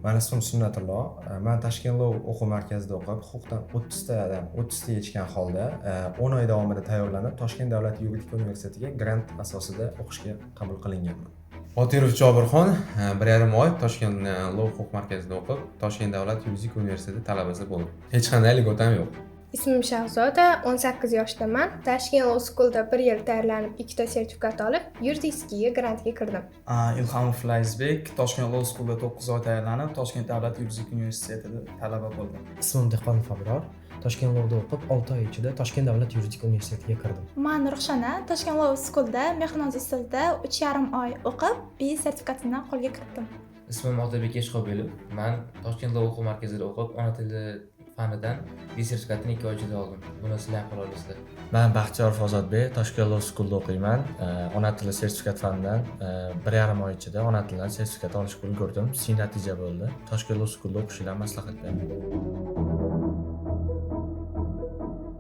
Men ismim Sunnatullo. Men Toshkent Law o'quv markazida o'qib, huquqdan 30 ta yechgan holda 10 oy davomida tayyorlanib, Toshkent davlat yuridik universitetiga grant asosida o'qishga qabul qilinganman. Otirov Jobirxon 1,5 oy Toshkent Law huquq markazida o'qib, Toshkent davlat yuridik universiteti talabasi bo'ldim. Hech qanday ligotam yo'q. Ismim Shahzoda, 18 yoshdaman. Tashkent Law School'da 1 yil tayyorlanib, 2 ta sertifikat olib, yuridikaga grantga kirdim. Ilhomov Flaysbek, Toshkent Law School'da 9 oy tayyorlanib, Toshkent davlat yuridik universitetida talaba bo'ldim. Ismim Dehqonov Abror. Toshkent Law'da o'qib, 6 oy ichida Toshkent davlat yuridik universitetiga kirdim. Men Ruxshona, Toshkent Law School'da mehnat usulida 3,5 oy o'qib, B sertifikatini qo'lga kiritdim. Ismim Otabek Eshqobelov. Men Toshkent Law o'quv markazida o'qib, ona tili fanidan B sertifikatini 2 oy ichida oldim. Buni sizlar ham qila olasizlar. Men Baxtiyor Ozodbek, Toshkent Law School'da o'qiyman. Ona tili sertifikat fanidan 1,5 oy ichida ona tilidan sertifikat olishga ulgurdim. C natija bo'ldi. Toshkent Law School'da o'qishinglarni maslahat beraman.